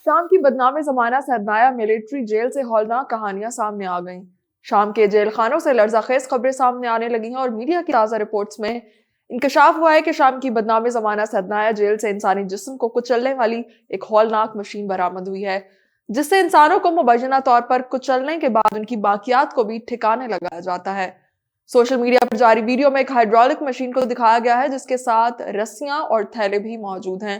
شام کی بدنام زمانہ سیدنایہ ملٹری جیل سے ہولناک کہانیاں سامنے آ گئیں۔ شام کے جیل خانوں سے لرزہ خیز خبریں سامنے آنے لگی ہیں اور میڈیا کی تازہ رپورٹس میں انکشاف ہوا ہے کہ شام کی بدنام زمانہ سیدنایہ جیل سے انسانی جسم کو کچلنے والی ایک ہولناک مشین برآمد ہوئی ہے، جس سے انسانوں کو مبینہ طور پر کچلنے کے بعد ان کی باقیات کو بھی ٹھکانے لگایا جاتا ہے۔ سوشل میڈیا پر جاری ویڈیو میں ایک ہائیڈرولک مشین کو دکھایا گیا ہے جس کے ساتھ رسیاں اور تھیلے بھی موجود ہیں،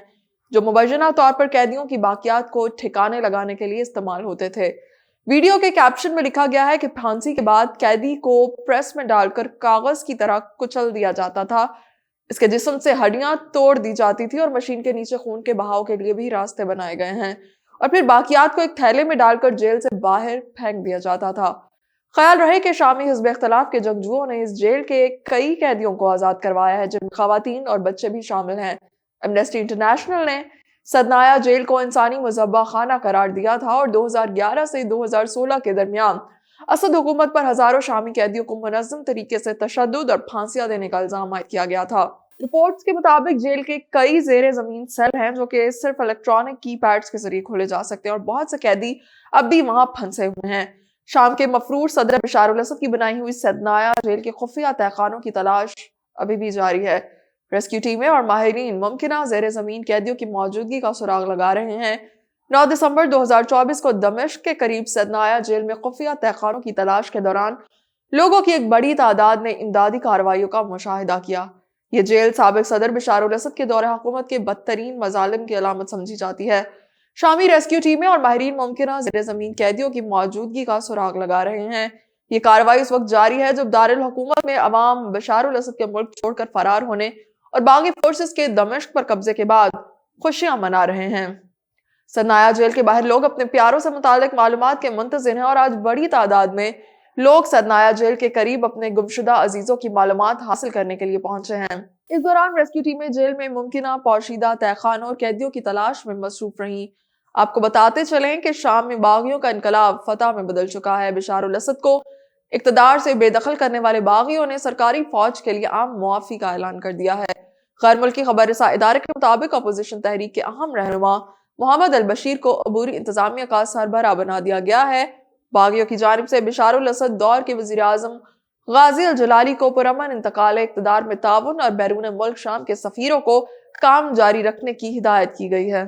جو مبینہ طور پر قیدیوں کی باقیات کو ٹھکانے لگانے کے لیے استعمال ہوتے تھے۔ ویڈیو کے کیپشن میں لکھا گیا ہے کہ پھانسی کے بعد قیدی کو پریس میں ڈال کر کاغذ کی طرح کچل دیا جاتا تھا، اس کے جسم سے ہڈیاں توڑ دی جاتی تھی اور مشین کے نیچے خون کے بہاؤ کے لیے بھی راستے بنائے گئے ہیں، اور پھر باقیات کو ایک تھیلے میں ڈال کر جیل سے باہر پھینک دیا جاتا تھا۔ خیال رہے کہ شامی حزب اختلاف کے جنگجوؤں نے اس جیل کے کئی قیدیوں کو آزاد کروایا ہے، جن میں خواتین اور بچے بھی شامل ہیں۔ ایمنسٹی انٹرنیشنل نے سیدنایہ جیل کو انسانی مذبح خانہ قرار دیا تھا اور 2011 سے 2016 کے درمیان اسد حکومت پر ہزاروں شامی قیدیوں کو منظم طریقے سے تشدد اور پھانسیاں دینے کا الزام عائد کیا گیا تھا۔ رپورٹس کے مطابق جیل کے کئی زیر زمین سیل ہیں جو کہ صرف الیکٹرانک کی پیڈز کے ذریعے کھولے جا سکتے ہیں، اور بہت سے قیدی اب بھی وہاں پھنسے ہوئے ہیں۔ شام کے مفرور صدر بشار الاسد کی بنائی ہوئی سیدنایہ جیل کے خفیہ تہخانوں کی تلاش ابھی بھی جاری ہے۔ ریسکیو ٹیمیں اور ماہرین ممکنہ زیر زمین قیدیوں کی موجودگی کا سراغ لگا رہے ہیں۔ 9 دسمبر 2024 کو دمشق کے قریب سیدنایہ جیل میں خفیہ تہخانوں کی تلاش کے دوران لوگوں کی ایک بڑی تعداد نے امدادی کارروائیوں کا مشاہدہ کیا۔ یہ جیل سابق صدر بشار الاسد کے دور حکومت کے بدترین مظالم کی علامت سمجھی جاتی ہے۔ شامی ریسکیو ٹیمیں اور ماہرین ممکنہ زیر زمین قیدیوں کی موجودگی کا سراغ لگا رہے ہیں۔ یہ کارروائی اس وقت جاری ہے جب دارالحکومت میں عوام بشار الاسد کے ملک چھوڑ کر فرار ہونے اور باغی فورسز کے دمشق پر قبضے کے بعد خوشیاں منا رہے ہیں۔ سیدنایہ جیل کے باہر لوگ اپنے پیاروں سے متعلق معلومات کے منتظر ہیں، اور آج بڑی تعداد میں لوگ سیدنایہ جیل کے قریب اپنے گمشدہ عزیزوں کی معلومات حاصل کرنے کے لیے پہنچے ہیں۔ اس دوران ریسکیو ٹیمیں جیل میں ممکنہ پوشیدہ تہخانوں اور قیدیوں کی تلاش میں مصروف رہیں۔ آپ کو بتاتے چلیں کہ شام میں باغیوں کا انقلاب فتح میں بدل چکا ہے۔ بشار الاسد کو اقتدار سے بے دخل کرنے والے باغیوں نے سرکاری فوج کے لیے عام معافی کا اعلان کر دیا ہے۔ غیر ملکی خبر رساں ادارے کے مطابق اپوزیشن تحریک کے اہم رہنما محمد البشیر کو عبوری انتظامیہ کا سربراہ بنا دیا گیا ہے۔ باغیوں کی جانب سے بشار الاسد دور کے وزیر اعظم غازی الجلالی کو پرامن انتقال اقتدار میں تعاون اور بیرون ملک شام کے سفیروں کو کام جاری رکھنے کی ہدایت کی گئی ہے۔